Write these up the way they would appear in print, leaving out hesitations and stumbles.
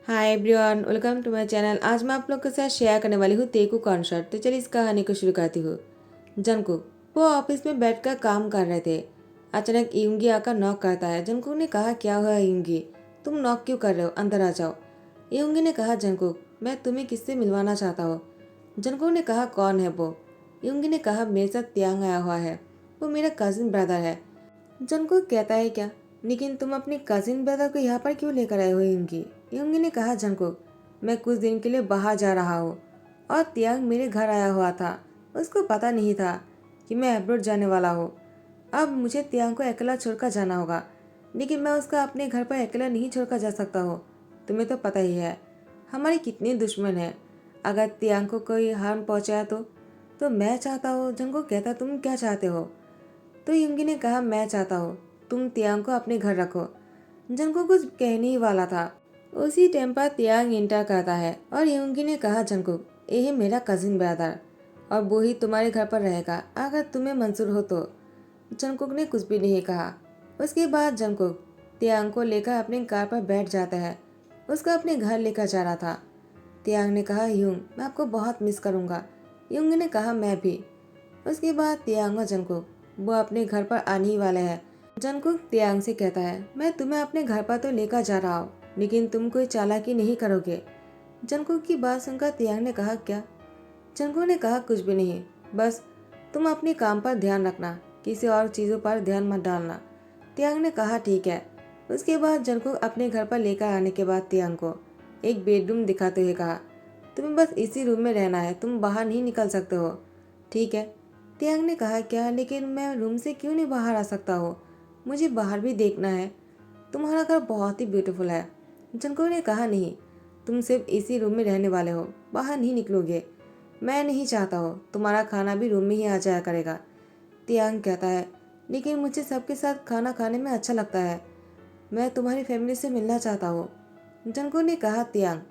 Hi everyone, welcome to my channel. आज मैं आप लोग के साथ शेयर करने वाली हूँ तेकू कॉन्सर्ट। तो चलिए इस कहानी को शुरू करती हूँ। जंगकुक वो ऑफिस में बैठकर काम कर रहे थे। अचानक यूंगी आकर नॉक करता है। जंगकुक ने कहा, क्या हुआ यूंगी, तुम नॉक क्यों कर रहे हो, अंदर आ जाओ। यूंगी ने कहा, जंगकुक मैं तुम्हें किससे मिलवाना चाहता हूँ। जंगकुक ने कहा, कौन है वो। यूंगी ने कहा, मेरे साथ त्यांग आया हुआ है, वो मेरा कजिन ब्रदर है। जंगकुक कहता है, क्या, लेकिन तुम अपने कजिन ब्रदर को यहाँ पर क्यों लेकर आए हो यूंगी। यूंगी ने कहा, जंगकुक मैं कुछ दिन के लिए बाहर जा रहा हूँ और त्यांग मेरे घर आया हुआ था। उसको पता नहीं था कि मैं अब्रॉड जाने वाला हूँ। अब मुझे त्यांग को अकेला छोड़कर जाना होगा, लेकिन मैं उसका अपने घर पर अकेला नहीं छोड़कर जा सकता हूँ। तुम्हें तो पता ही है हमारे कितने दुश्मन हैं। अगर त्यांग को कोई हार्म पहुँचाया तो मैं चाहता हूँ। जंगकुक कहता, तुम क्या चाहते हो। तो युंगी ने कहा, मैं चाहता हूँ तुम तियांग को अपने घर रखो। जंगकुक कुछ कहने ही वाला था, उसी टाइम पर तियांग इंटर करता है और युंगी ने कहा, जंगकुक ये है मेरा कजिन ब्रदर और वो ही तुम्हारे घर पर रहेगा अगर तुम्हें मंजूर हो तो। जंगकुक ने कुछ भी नहीं कहा। उसके बाद जंगकुक तियांग को लेकर अपनी कार पर बैठ जाता है। उसको अपने घर लेकर जा रहा था। तियांग ने कहा, युंग मैं आपको बहुत मिस करूंगा। युंग ने कहा, मैं भी। उसके बाद तियांग और जंगकुक वो अपने घर पर आने ही वाले हैं। जंगकुक तियांग से कहता है, मैं तुम्हें अपने घर पर तो लेकर जा रहा हूँ, लेकिन तुम कोई चालाकी नहीं करोगे। जंगकुक की बात सुनकर तियांग ने कहा, क्या। जंगकुक ने कहा, कुछ भी नहीं, बस तुम अपने काम पर ध्यान रखना, किसी और चीज़ों पर ध्यान मत डालना। तियांग ने कहा, ठीक है। उसके बाद जंगकुक अपने घर पर लेकर आने के बाद तियांग को एक बेडरूम दिखाते हुए कहा, तुम्हें बस इसी रूम में रहना है, तुम बाहर नहीं निकल सकते हो, ठीक है। तियांग ने कहा, क्या, लेकिन मैं रूम से क्यों नहीं बाहर आ सकता हूँ, मुझे बाहर भी देखना है, तुम्हारा घर बहुत ही ब्यूटीफुल है। जंगकुक ने कहा, नहीं, तुम सिर्फ इसी रूम में रहने वाले हो, बाहर नहीं निकलोगे। मैं नहीं चाहता हो तुम्हारा खाना भी रूम में ही आ जाया करेगा। तियांग कहता है, लेकिन मुझे सबके साथ खाना खाने में अच्छा लगता है, मैं तुम्हारी फैमिली से मिलना चाहता हूँ। जंगकुक ने कहा, तियांग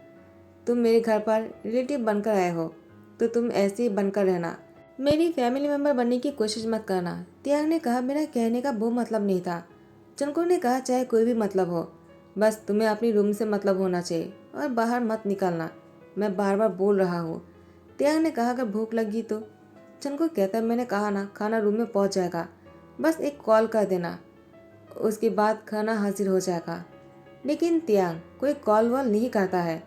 तुम मेरे घर पर रिलेटिव बनकर आए हो तो तुम ऐसे ही बनकर रहना, मेरी फैमिली मेंबर बनने की कोशिश मत करना। तियांग ने कहा, मेरा कहने का वो मतलब नहीं था। जंगकुक ने कहा, चाहे कोई भी मतलब हो, बस तुम्हें अपनी रूम से मतलब होना चाहिए और बाहर मत निकलना, मैं बार बार बोल रहा हूँ। तियांग ने कहा, अगर भूख लगी तो। जंगकुक कहता है, मैंने कहा ना, खाना रूम में पहुँच जाएगा, बस एक कॉल कर देना, उसके बाद खाना हाजिर हो जाएगा। लेकिन तियांग कोई कॉल वॉल नहीं करता है।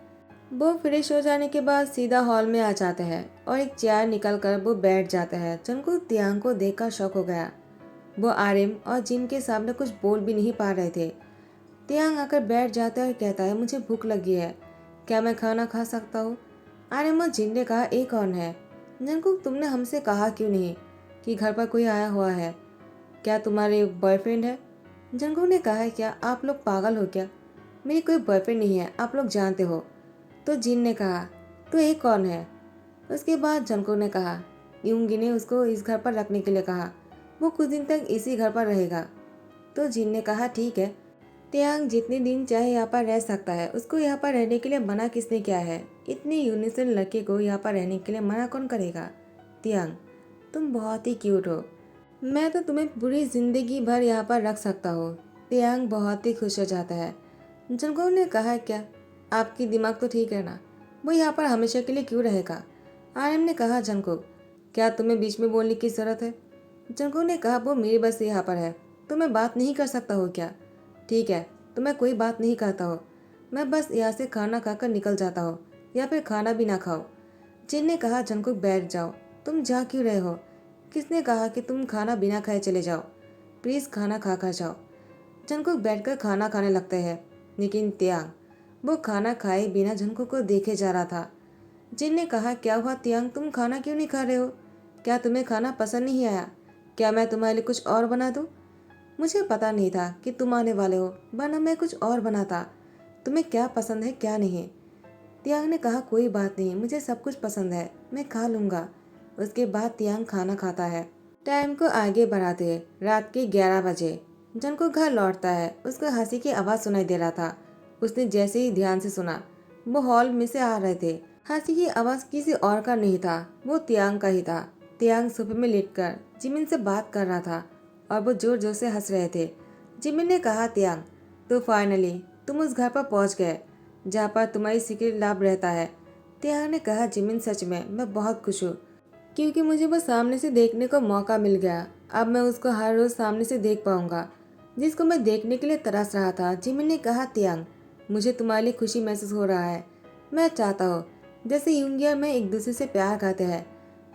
वो फ्रेश हो जाने के बाद सीधा हॉल में आ जाते हैं और एक चेयर निकल कर वो बैठ जाते हैं। जंगकुक तियांग को देखकर शॉक हो गया। वो आर्यन और जिन के सामने कुछ बोल भी नहीं पा रहे थे। तियांग आकर बैठ जाता है और कहता है, मुझे भूख लगी है, क्या मैं खाना खा सकता हूँ। आर्यन और जिन ने कहा, ये कौन है। जंगकुक, तुमने हमसे कहा क्यों नहीं कि घर पर कोई आया हुआ है, क्या तुम्हारे बॉयफ्रेंड है। जंगकुक ने कहा है, क्या आप लोग पागल हो क्या, मेरी कोई बॉयफ्रेंड नहीं है, आप लोग जानते हो। तो जिन ने कहा, तो ये कौन है। उसके बाद जंगकुक ने कहा, यूंगी ने उसको इस घर पर रखने के लिए कहा, वो कुछ दिन तक इसी घर पर रहेगा। तो जिन ने कहा, ठीक है, तियांग जितने दिन चाहे यहाँ पर रह सकता है, उसको यहाँ पर रहने के लिए मना किसने किया है, इतने यूनिसेन लड़के को यहाँ पर रहने के लिए मना कौन करेगा। तियांग तुम बहुत ही क्यूट हो, मैं तो तुम्हें पूरी जिंदगी भर यहाँ पर रख सकता हूँ। तियांग बहुत ही खुश हो जाता है। जंगकुक ने कहा, क्या आपकी दिमाग तो ठीक है ना, वो यहाँ पर हमेशा के लिए क्यों रहेगा। आर्यन ने कहा, जंगकुक क्या तुम्हें बीच में बोलने की जरूरत है। जंगकुक ने कहा, वो मेरी बस यहाँ पर है, तो मैं बात नहीं कर सकता हूँ क्या। ठीक है, तो मैं कोई बात नहीं करता हूँ, मैं बस यहाँ से खाना खाकर निकल जाता हूँ या फिर खाना भी ना खाओ। जिन ने कहा, जंगकुक बैठ जाओ, तुम जा क्यों रहे हो, किसने कहा कि तुम खाना बिना खाए चले जाओ, प्लीज़ खाना खा कर जाओ। जंगकुक बैठकर खाना खाने लगते हैं, लेकिन त्यांग वो खाना खाए बिना जंगकुक को देखे जा रहा था। जिन ने कहा, क्या हुआ त्यांग, तुम खाना क्यों नहीं खा रहे हो, क्या तुम्हें खाना पसंद नहीं आया, क्या मैं तुम्हारे लिए कुछ और बना दूँ। मुझे पता नहीं था कि तुम आने वाले हो, वरना मैं कुछ और बनाता, तुम्हें क्या पसंद है क्या नहीं। तियांग ने कहा, कोई बात नहीं, मुझे सब कुछ पसंद है, मैं खा लूँगा। उसके बाद तियांग खाना खाता है। टाइम को आगे बढ़ाते रात के 11 बजे जंगकुक घर लौटता है। उसको हंसी की आवाज़ सुनाई दे रहा था। उसने जैसे ही ध्यान से सुना, वो हॉल में से आ रहे थे। हंसी की आवाज़ किसी और का नहीं था, वो तियांग का ही था। तियांग सोफे में लेटकर जिमिन से बात कर रहा था और वो जोर जोर से हंस रहे थे। जिमिन ने कहा, तियांग तो फाइनली तुम उस घर पर पहुंच गए, जहाँ पर तुम्हारी सीक्रेट लाभ रहता है। त्याग ने कहा, जिमिन सच में मैं बहुत खुश हूँ, क्योंकि मुझे वो सामने से देखने को मौका मिल गया। अब मैं उसको हर रोज सामने से देख पाऊंगा, जिसको मैं देखने के लिए तरस रहा था। जिमिन ने कहा, त्यांग, मुझे तुम्हारे लिए खुशी महसूस हो रहा है। मैं चाहता हूँ जैसे यूंगी और मैं एक दूसरे से प्यार करते हैं,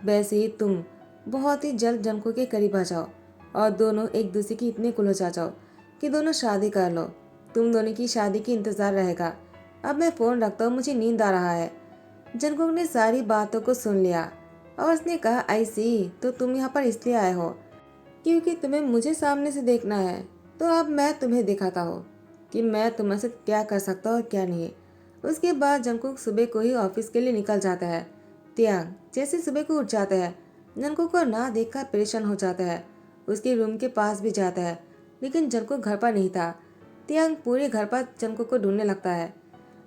वैसे ही तुम बहुत ही जल्द जंको के करीब आ जाओ और दोनों एक दूसरे की इतने कुल हो जाओ कि दोनों शादी कर लो। तुम दोनों की शादी की इंतजार रहेगा। अब मैं फोन रखता हूँ, मुझे नींद आ रहा है। जंकुक ने सारी बातों को सुन लिया और उसने कहा, आई सी, तो तुम यहाँ पर इसलिए आए हो क्योंकि तुम्हें मुझे सामने से देखना है। तो अब मैं तुम्हें दिखाता हूँ कि मैं तुम्हारे साथ क्या कर सकता हूँ और क्या नहीं। उसके बाद जंकुक सुबह को ही ऑफिस के लिए निकल जाता है। त्यांग जैसे सुबह को उठ जाता है, जंकुक को ना देखकर परेशान हो जाता है। उसके रूम के पास भी जाता है, लेकिन जंकुक घर पर नहीं था। त्यांग पूरे घर पर जंकुक को ढूंढने लगता है।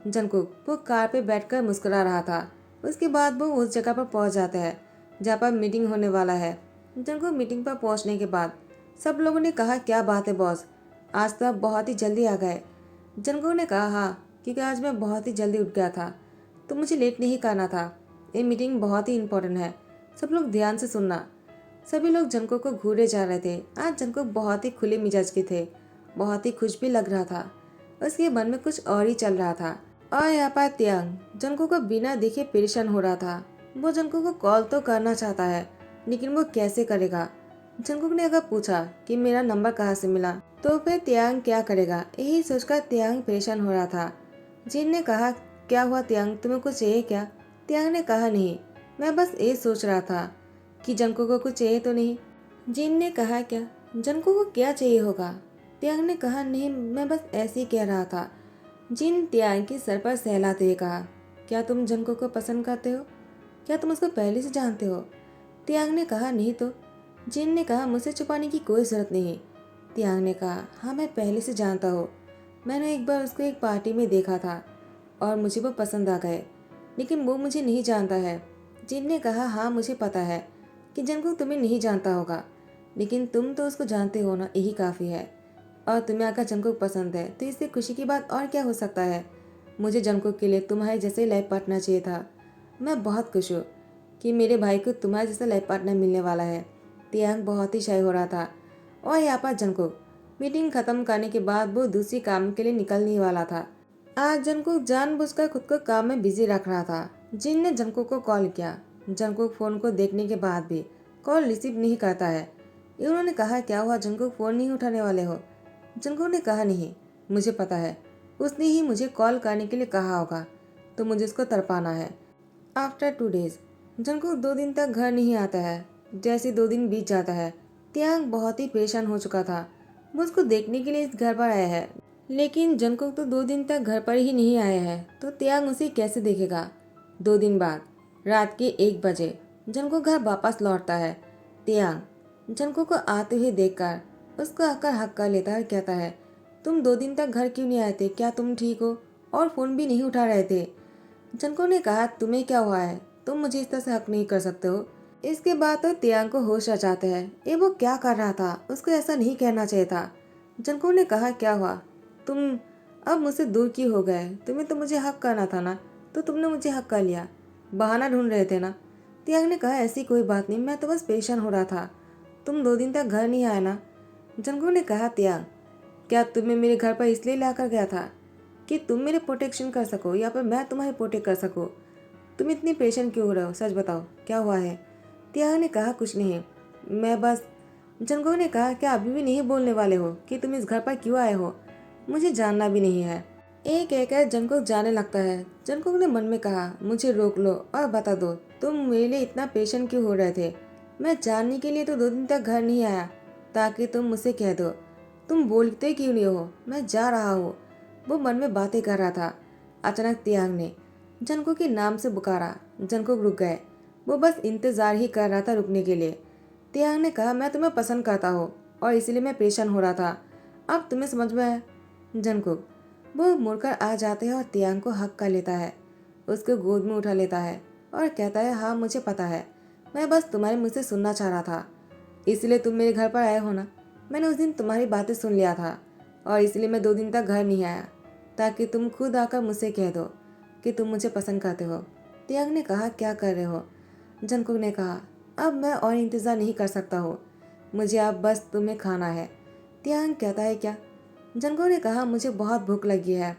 जंकुक वो कार पे बैठकर मुस्कुरा रहा था। उसके बाद वो उस जगह पर पहुंच जाता है जहाँ पर मीटिंग होने वाला है। जंकुक मीटिंग पर पहुंचने के बाद सब लोगों ने कहा, क्या बात है बॉस, आज तो आप बहुत ही जल्दी आ गए। जंकुक ने कहा, हाँ, क्योंकि आज मैं बहुत ही जल्दी उठ गया था, तो मुझे लेट नहीं करना था। ये मीटिंग बहुत ही इम्पोर्टेंट है, सब लोग ध्यान से सुनना। सभी लोग जंकुक को घूरे जा रहे थे। आज जंकुक बहुत ही खुले मिजाज के थे, बहुत ही खुश भी लग रहा था। उसके मन में कुछ और ही चल रहा था। और यहाँ पर त्यांग जंकुक को बिना देखे परेशान हो रहा था। वो जंकुक को कॉल तो करना चाहता है, लेकिन वो कैसे करेगा। जंकुक ने अगर पूछा कि मेरा नंबर कहाँ से मिला, तो फिर त्यांग क्या करेगा। यही सोचकर त्यांग परेशान हो रहा था। जिन ने कहा, क्या हुआ त्यांग, तुम्हें कुछ चाहिए क्या? त्यांग ने कहा, नहीं, मैं बस ये सोच रहा था कि जंकुक को कुछ चाहिए तो नहीं। जिन ने कहा, क्या जंकुक को क्या चाहिए होगा? त्यांग ने कहा, नहीं, मैं बस ऐसे ही कह रहा था। जिन त्यांग के सर पर सहलाते हुए कहा, क्या तुम जंकुक को पसंद करते हो? क्या तुम उसको पहले से जानते हो? त्यांग ने कहा, नहीं तो। जिन ने कहा, मुझसे छुपाने की कोई जरूरत नहीं। त्यांग ने कहा, हाँ, मैं पहले से जानता हूँ। मैंने एक बार उसको एक पार्टी में देखा था और मुझे वो पसंद आ गए, लेकिन वो मुझे नहीं जानता है। जिन ने कहा, हाँ, मुझे पता है कि जंकुक तुम्हें नहीं जानता होगा, लेकिन तुम तो उसको जानते हो ना, यही काफ़ी है। और तुम्हें अगर जंकुक पसंद है तो इससे खुशी की बात और क्या हो सकता है। मुझे जंकुक के लिए तुम्हारे जैसे लाइफ पार्टनर चाहिए था। मैं बहुत खुश हूँ कि मेरे भाई को तुम्हारे जैसा लाइफ पार्टनर मिलने वाला है। त्यांग बहुत ही शाय हो रहा था। और यहाँ पर जंकुक मीटिंग खत्म करने के बाद वो दूसरी काम के लिए निकलने वाला था। आज जंकुक जानबूझकर खुद को काम में बिजी रख रहा था। जिन ने जंकुक को कॉल किया। जंकुक फोन को देखने के बाद भी कॉल रिसीव नहीं करता है। उन्होंने कहा, क्या हुआ जंकुक, फोन नहीं उठाने वाले हो? जंकुक ने कहा, नहीं, मुझे पता है, उसने ही मुझे कॉल करने के लिए कहा होगा, तो मुझे उसको तड़पाना है। आफ्टर 2 डेज जंकुक 2 दिन तक घर नहीं आता है। जैसे 2 दिन बीत जाता है, त्यांग बहुत ही परेशान हो चुका था। वो उसको देखने के लिए इस घर पर आया है, लेकिन जंकुक तो 2 दिन तक घर पर ही नहीं आया है, तो त्यांग उसे कैसे देखेगा। 2 दिन बाद रात के 1 बजे जंकुक घर वापस लौटता है। त्यांग जंकुक को आते हुए देखकर उसको आकर हक कर लेता है और कहता है, तुम 2 दिन तक घर क्यों नहीं आए थे? क्या तुम ठीक हो? और फोन भी नहीं उठा रहे थे। जंकुक ने कहा, तुम्हें क्या हुआ है? तुम मुझे इस तरह से हक नहीं कर सकते हो। इसके बाद तो त्यांग को होश आ जाता है। ये वो क्या कर रहा था, उसको ऐसा नहीं कहना चाहिए था। जंकुक ने कहा, क्या हुआ, तुम अब मुझसे दूर क्यों हो गए? तुम्हें तो मुझे हक करना था ना, तो तुमने मुझे हक कर लिया। बहाना ढूंढ रहे थे ना? त्यांग ने कहा, ऐसी कोई बात नहीं, मैं तो बस परेशान हो रहा था। तुम 2 दिन तक घर नहीं आए ना? जंकुक ने कहा, त्यांग, क्या तुम्हें मेरे घर पर इसलिए लाकर गया था कि तुम मेरे प्रोटेक्शन कर सको या फिर मैं तुम्हारे प्रोटेक्ट कर सकूं? तुम इतनी पेशेंट क्यों हो रहे हो? सच बताओ, क्या हुआ है? त्यांग ने कहा, कुछ नहीं, मैं बस। जंकुक ने कहा, क्या अभी भी नहीं बोलने वाले हो कि तुम इस घर पर क्यों आए हो? मुझे जानना भी नहीं है। एक कहकर जंकुक जाने लगता है। जंकुक ने मन में कहा, मुझे रोक लो और बता दो तुम मेरे लिए इतना पेशेंट क्यों हो रहे थे। मैं जानने के लिए तो 2 दिन तक घर नहीं आया, ताकि तुम मुझसे कह दो। तुम बोलते क्यों नहीं हो? मैं जा रहा हूँ। वो मन में बातें कर रहा था। अचानक त्यांग ने जंकुक के नाम से पुकारा। जंकुक रुक गए। वो बस इंतजार ही कर रहा था रुकने के लिए। त्यांग ने कहा, मैं तुम्हें पसंद करता हूँ और इसीलिए मैं परेशान हो रहा था। अब तुम्हें समझ में आया? जंकुक वो मुड़कर आ जाते हैं और त्यांग को हक कर लेता है, उसको गोद में उठा लेता है और कहता है, हाँ, मुझे पता है, मैं बस तुम्हारे मुँह से सुनना चाह रहा था, इसलिए तुम मेरे घर पर आए हो ना। मैंने उस दिन तुम्हारी बातें सुन लिया था और इसलिए मैं 2 दिन तक घर नहीं आया। ताकि तुम खुद आकर मुझसे कह दो कि तुम मुझे पसंद करते हो। तियांग ने कहा, क्या कर रहे हो? जंगकुक ने कहा, अब मैं और इंतज़ार नहीं कर सकता हूँ, मुझे अब बस तुम्हें खाना है। तियांग कहता है, क्या? जंगकुक ने कहा, मुझे बहुत भूख लगी है,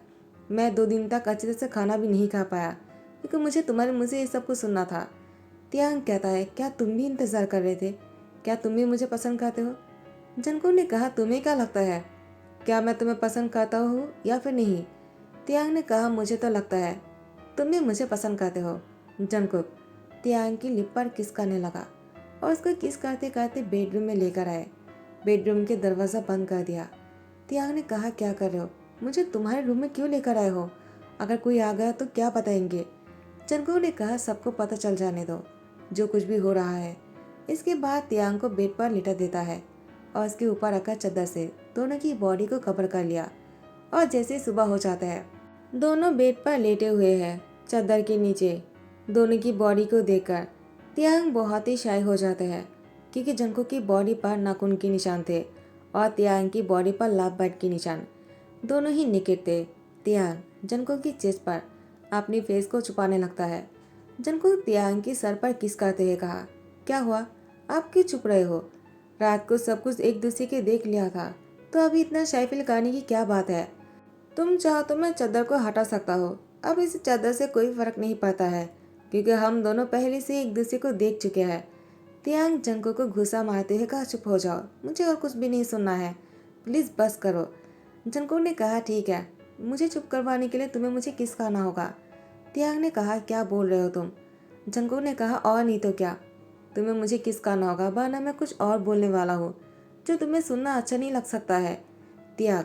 मैं 2 दिन तक अच्छे से खाना भी नहीं खा पाया क्योंकि मुझे तुम्हारे मुँह से ये सब कुछ सुनना था। तियांग कहता है, क्या तुम भी इंतज़ार कर रहे थे? क्या तुम भी मुझे पसंद करते हो? जंगकुक ने कहा, तुम्हें क्या लगता है, क्या मैं तुम्हें पसंद करता हूँ या फिर नहीं? तियांग ने कहा, मुझे तो लगता है तुम भी मुझे पसंद करते हो। जंगकुक तियांग की लिप पर किस करने लगा और उसको किस करते करते बेडरूम में लेकर आए। बेडरूम के दरवाज़ा बंद कर दिया। तियांग ने कहा, क्या कर रहे हो? मुझे तुम्हारे रूम में क्यों लेकर आए हो? अगर कोई आ गया तो क्या बताएंगे? जंगकुक ने कहा, सबको पता चल जाने दो जो कुछ भी हो रहा है। इसके बाद तियांग को बेड पर लिटा देता है और उसके ऊपर रखा चादर से दोनों की बॉडी को कवर कर लिया। और जैसे ही सुबह हो जाता है, दोनों बेड पर लेटे हुए हैं चादर के नीचे। दोनों की बॉडी को देखकर तियांग बहुत ही शाय हो जाता है क्योंकि जंगकुक की बॉडी पर नाखून के निशान थे और तियांग की बॉडी पर लव बर्ड के निशान। दोनों ही निकट थे। तियांग जंगकुक की चेस्ट पर अपनी फेस को छुपाने लगता है। जंगकुक तियांग की सर पर किस करते हुए कहा, क्या हुआ, आप क्यों चुप रहे हो? रात को सब कुछ एक दूसरे के देख लिया था तो अभी इतना शाय फील करने की क्या बात है? तुम चाहो तो मैं चादर को हटा सकता हूँ, अब इस चादर से कोई फर्क नहीं पड़ता है क्योंकि हम दोनों पहले से एक दूसरे को देख चुके हैं। तियांग जंगकुक को घुसा मारते हुए कहा, चुप हो जाओ, मुझे और कुछ भी नहीं सुनना है, प्लीज बस करो। जंगकुक ने कहा, ठीक है, मुझे चुप करवाने के लिए तुम्हें मुझे किस खाना होगा। तियांग ने कहा, क्या बोल रहे हो तुम? जंगकुक ने कहा, और नहीं तो क्या, तुम्हें मुझे किस खाना होगा, वरना मैं कुछ और बोलने वाला हूँ जो तुम्हें सुनना अच्छा नहीं लग सकता है। तियांग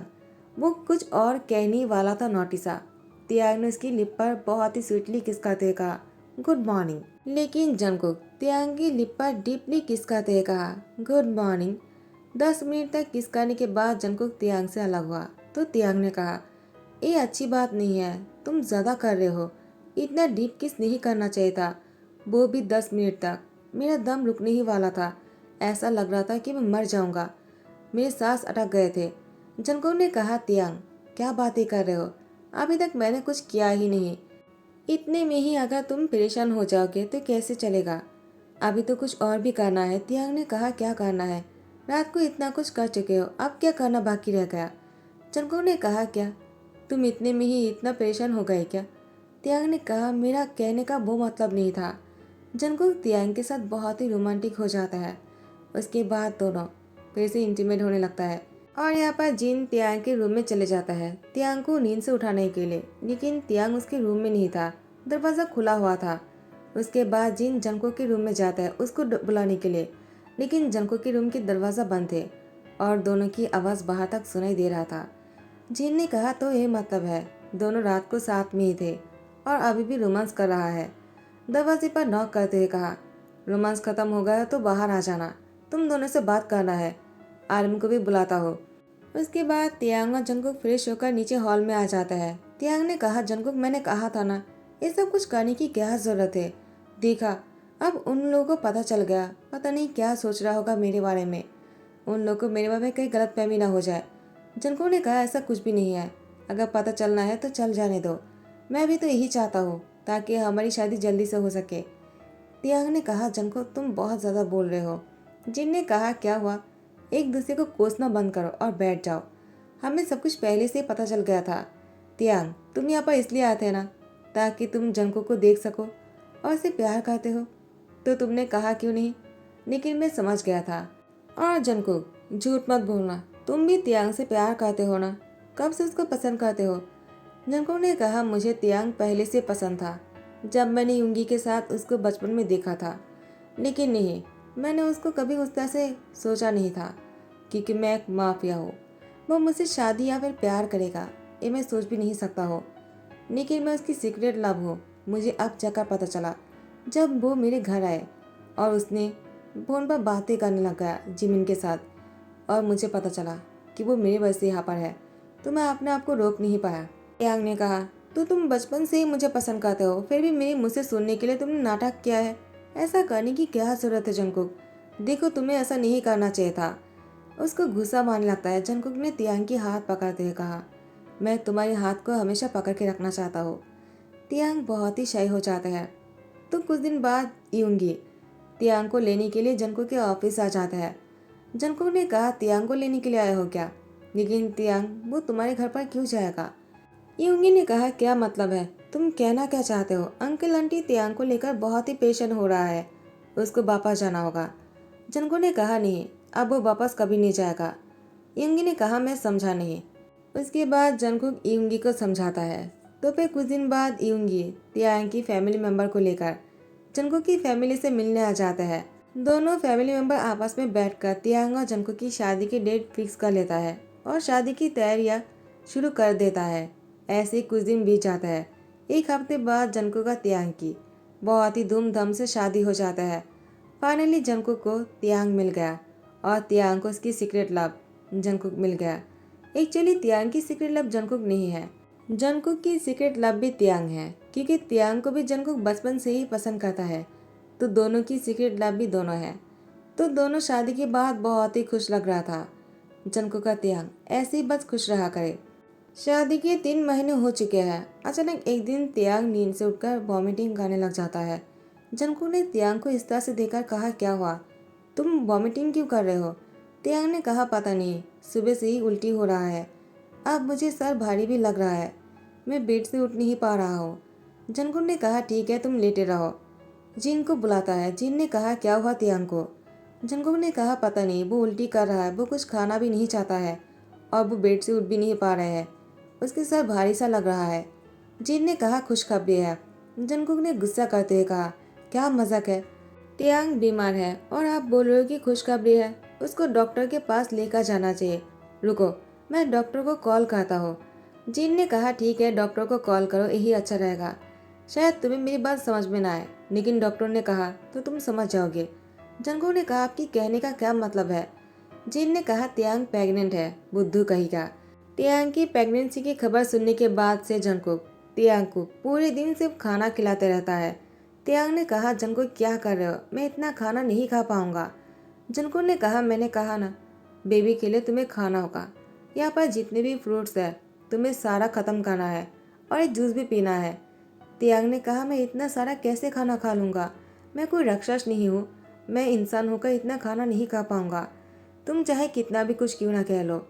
वो कुछ और कहने वाला था नोटिसा। तियांग ने उसकी लिप पर बहुत ही स्वीटली किस करते हुए कहा, गुड मॉर्निंग। लेकिन जंगकुक तियांग की लिप पर डीपली किस करते हुए कहा, गुड मॉर्निंग। 10 मिनट तक किस करने के बाद जंगकुक तियांग से अलग हुआ तो तियांग ने कहा, ये अच्छी बात नहीं है, तुम ज़्यादा कर रहे हो, इतना डीप किस नहीं करना चाहिए था, वो भी 10 मिनट तक। मेरा दम रुकने ही वाला था, ऐसा लग रहा था कि मैं मर जाऊंगा, मेरे सांस अटक गए थे। जंगकुक ने कहा, तियांग क्या बातें कर रहे हो, अभी तक मैंने कुछ किया ही नहीं, इतने में ही अगर तुम परेशान हो जाओगे तो कैसे चलेगा, अभी तो कुछ और भी करना है। तियांग ने कहा, क्या करना है, रात को इतना कुछ कर चुके हो, अब क्या करना बाकी रह गया? जंगकुक ने कहा, क्या तुम इतने में ही इतना परेशान हो गए क्या? तियांग ने कहा, मेरा कहने का वो मतलब नहीं था। जंगकुक तियांग के साथ बहुत ही रोमांटिक हो जाता है। उसके बाद दोनों फिर से इंटीमेट होने लगता है और यहाँ पर जिन तियांग के रूम में चले जाता है तियांग को नींद से उठाने के लिए, लेकिन तियांग उसके रूम में नहीं था, दरवाज़ा खुला हुआ था। उसके बाद जिन जंगकुक के रूम में जाता है उसको बुलाने के लिए, लेकिन जंगकुक के रूम के दरवाज़ा बंद थे और दोनों की आवाज़ बाहर तक सुनाई दे रहा था। जिन ने कहा, तो ये मतलब है दोनों रात को साथ में ही थे और अभी भी रोमांस कर रहा है। दरवाजे पर नॉक करते हुए कहा, रोमांस खत्म हो गया तो बाहर आ जाना, तुम दोनों से बात करना है, आर्मी को भी बुलाता हो। उसके बाद तियांग और जंगकुक फ्रेश होकर नीचे हॉल में आ जाता है। तियांग ने कहा, जंगकुक मैंने कहा था ना, ये सब कुछ करने की क्या जरूरत है? देखा, अब उन लोगों को पता चल गया, पता नहीं क्या सोच रहा होगा मेरे बारे में, उन लोगों को मेरे बारे में कहीं गलतफहमी ना हो जाए। जंगकुक ने कहा, ऐसा कुछ भी नहीं है, अगर पता चलना है तो चल जाने दो, मैं भी तो यही चाहता हूँ ताकि हमारी शादी जल्दी से हो सके। तियांग ने कहा, जंगकुक तुम बहुत ज़्यादा बोल रहे हो। जिन ने कहा, क्या हुआ, एक दूसरे को कोसना बंद करो और बैठ जाओ, हमें सब कुछ पहले से ही पता चल गया था। तियांग तुम यहाँ पर इसलिए आते ना ताकि तुम जंगकुक को देख सको और उसे प्यार करते हो, तो तुमने कहा क्यों नहीं? लेकिन मैं समझ गया था। और जंगकुक झूठ मत बोलना, तुम भी तियांग से प्यार करते हो ना, कब से उसको पसंद करते हो? जंगकुक ने कहा, मुझे तियांग पहले से पसंद था, जब मैंने युंगी के साथ उसको बचपन में देखा था, लेकिन नहीं, मैंने उसको कभी उस तरह से सोचा नहीं था क्योंकि मैं एक माफिया हूँ, वो मुझसे शादी या फिर प्यार करेगा ये मैं सोच भी नहीं सकता हो। लेकिन मैं उसकी सीक्रेट लव हूँ, मुझे अब जाकर पता चला जब वो मेरे घर आए और उसने फोन पर बातें करने लगा जिमिन के साथ, और मुझे पता चला कि वो मेरे वजह से यहाँ पर है, तो मैं अपने आप को रोक नहीं पाया। यांग ने कहा, तो तुम बचपन से ही मुझे पसंद करते हो, फिर भी मेरी मुझसे सुनने के लिए तुमने नाटक किया है, ऐसा करने की क्या जरूरत है जंगकुक, देखो तुम्हें ऐसा नहीं करना चाहिए था। उसको गुस्सा मारने लगता है। जंगकुक ने तियांग की हाथ पकड़ते हुए कहा, मैं तुम्हारे हाथ को हमेशा पकड़ के रखना चाहता हूँ। तियांग बहुत ही शाय हो जाता है। तो कुछ दिन बाद यूंगी तियांग को लेने के लिए जंको के ऑफिस आ जाता है। जंको ने कहा तियांग को लेने के लिए आए हो क्या? लेकिन तियांग वो तुम्हारे घर पर क्यों जाएगा? यूंगी ने कहा क्या मतलब है? तुम कहना क्या चाहते हो? अंकल आंटी तियांग को लेकर बहुत ही पेशेंट हो रहा है, उसको वापस जाना होगा। जंको ने कहा नहीं, अब वो वापस कभी नहीं जाएगा। यूंगी ने कहा मैं समझा नहीं। उसके बाद जंकुक यूंगी को समझाता है। तो फिर कुछ दिन बाद यूंगी तियांग की फैमिली मेंबर को लेकर जंकुक की फैमिली से मिलने आ जाता है। दोनों फैमिली मेंबर आपस में बैठकर तियांग और जंकुक की शादी की डेट फिक्स कर लेता है और शादी की तैयारियां शुरू कर देता है। ऐसे ही कुछ दिन बीत जाता है। एक हफ्ते बाद जंकुक का तियांग की बहुत ही धूमधाम से शादी हो जाता है। फाइनली जंकुक को तियांग मिल गया और तियांग को उसकी सीक्रेट लव जंकुक मिल गया। एक्चुअली तियांग की सीक्रेट लव जंकुक नहीं है, जंकुक की सीक्रेट लव भी तियांग है, क्योंकि तियांग को भी जंकुक बचपन से ही पसंद करता है। तो दोनों की सीक्रेट लव भी दोनों है। तो दोनों शादी के बाद बहुत ही खुश लग रहा था। जंकुक का तियांग ऐसे ही बस खुश रहा करे। शादी के 3 महीने हो चुके हैं। अचानक एक दिन तियांग नींद से उठकर वॉमिटिंग करने लग जाता है। जंकुक ने तियांग को इस तरह से देखकर कहा क्या हुआ, तुम वॉमिटिंग क्यों कर रहे हो? तियांग ने कहा पता नहीं, सुबह से ही उल्टी हो रहा है। अब मुझे सर भारी भी लग रहा है, मैं बेड से उठ नहीं पा रहा हूँ। जंकुक ने कहा ठीक है तुम लेटे रहो। जिन को बुलाता है। जिन ने कहा क्या हुआ तियांग को? जंकुक ने कहा पता नहीं, वो उल्टी कर रहा है, वो कुछ खाना भी नहीं चाहता है और वो बेड से उठ भी नहीं पा रहे हैं, उसके सर भारी सा लग रहा है। जिन ने कहा खुशखबरी है। जंकुक ने गुस्सा करते हुए कहा क्या मजाक है, तियांग बीमार है और आप बोल रहे हो कि खुशखबरी है, उसको डॉक्टर के पास लेकर जाना चाहिए। रुको, मैं डॉक्टर को कॉल करता हूँ। जिन ने कहा ठीक है डॉक्टर को कॉल करो, यही अच्छा रहेगा। शायद तुम्हें मेरी बात समझ में ना आए, लेकिन डॉक्टर ने कहा तो तुम समझ जाओगे। जंकुक ने कहा आपकी कहने का क्या मतलब है? जिन ने कहा तियांग प्रेग्नेंट है, बुद्धू कहेगा। तियांग की प्रेगनेंसी की खबर सुनने के बाद से जंकुक तियांग को पूरे दिन सिर्फ खाना खिलाते रहता है। तियांग ने कहा जंकुक क्या कर रहे हो, मैं इतना खाना नहीं खा पाऊंगा। जंकुक ने कहा मैंने कहा ना, बेबी के लिए तुम्हें खाना होगा। यहाँ पर जितने भी फ्रूट्स है तुम्हें सारा खत्म करना है और एक जूस भी पीना है। तियांग ने कहा मैं इतना सारा कैसे खाना खा लूँगा, मैं कोई राक्षस नहीं हूँ, मैं इंसान होकर इतना खाना नहीं खा पाऊंगा। तुम चाहे कितना भी कुछ क्यों ना कह लो।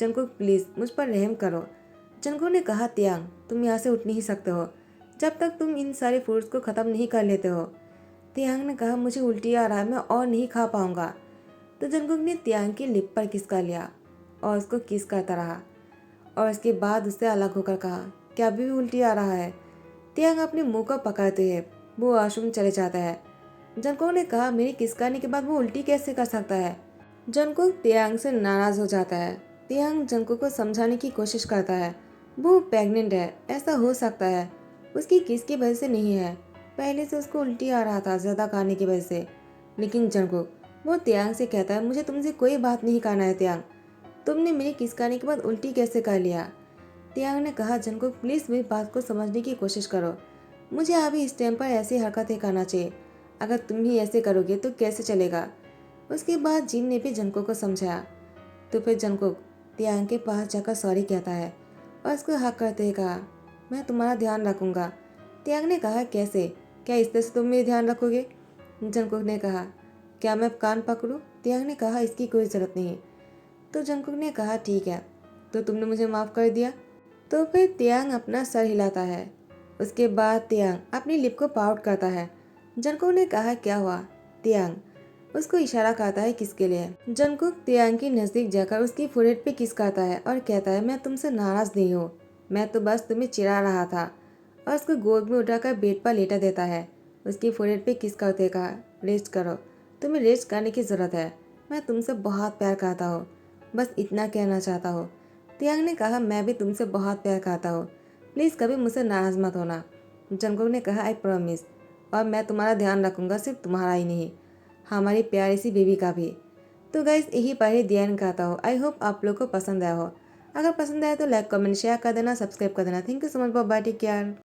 जंकुक प्लीज़ मुझ पर रहम करो। जंकुक ने कहा तियांग तुम यहाँ से उठ नहीं सकते हो जब तक तुम इन सारे फ्रूट्स को ख़त्म नहीं कर लेते हो। तियांग ने कहा मुझे उल्टी आ रहा है, मैं और नहीं खा पाऊंगा। तो जंकुक ने तियांग की लिप पर किस कर लिया और उसको किस करता रहा और उसके बाद उससे अलग होकर कहा क्या अभी भी उल्टी आ रहा है? तियांग अपने मुंह को पकड़ते हुए वो वॉशरूम चले जाता है। जंकुक ने कहा मेरी किस करने के बाद वो उल्टी कैसे कर सकता है? जंकुक तियांग से नाराज हो जाता है। तियांग जंकुक को समझाने की कोशिश करता है वो प्रेग्नेंट है, ऐसा हो सकता है उसकी किस की वजह से नहीं है, पहले से उसको उल्टी आ रहा था ज्यादा खाने की वजह से। लेकिन जंकुक वो तियांग से कहता है मुझे तुमसे कोई बात नहीं करना है तियांग, तुमने मेरी किस खाने के बाद उल्टी कैसे कर लिया? तियांग ने कहा जंकुक प्लीज मेरी बात को समझने की कोशिश करो, मुझे अभी इस टाइम पर ऐसी हरकतें करना चाहिए, अगर तुम ही ऐसे करोगे तो कैसे चलेगा? उसके बाद जिन ने भी जंकुक को समझाया। तो फिर जंकुक तियांग के पास जाकर सॉरी कहता है और उसको हक करते हुए कहा मैं तुम्हारा ध्यान रखूंगा। तियांग ने कहा कैसे, क्या इस तरह से तुम मेरा ध्यान रखोगे? जंकुक ने कहा क्या मैं कान पकड़ूं? तियांग ने कहा इसकी कोई ज़रूरत नहीं। तो जंकुक ने कहा ठीक है, तो तुमने मुझे माफ़ कर दिया। तो फिर तियांग अपना सर हिलाता है। उसके बाद तियांग अपनी लिप को पाउट करता है। जंकुक ने कहा क्या हुआ? तियांग उसको इशारा करता है किसके लिए। जंकुक तियांग के नजदीक जाकर उसकी फोrehead पे किस करता है और कहता है मैं तुमसे नाराज नहीं हूँ, मैं तो बस तुम्हें चिढ़ा रहा था। और उसको गोद में उठाकर बेड पर लेटा देता है। उसकी फोrehead पे किस करते कहा रेस्ट करो, तुम्हें रेस्ट करने की जरूरत है, मैं तुमसे बहुत प्यार करता हूँ, बस इतना कहना चाहता हूँ। तियांग ने कहा मैं भी तुमसे बहुत प्यार करता हूँ, प्लीज़ कभी मुझसे नाराज मत होना। जंकुक ने कहा आई प्रॉमिस, और मैं तुम्हारा ध्यान रखूंगा, सिर्फ तुम्हारा ही नहीं, हमारी प्यारी सी बेबी का भी। तो गाइस यही पढ़े ध्यान कहता हो। आई होप आप लोग को पसंद आया हो। अगर पसंद आया तो लाइक कमेंट शेयर कर देना, सब्सक्राइब कर देना। Thank you so much, bye, take care.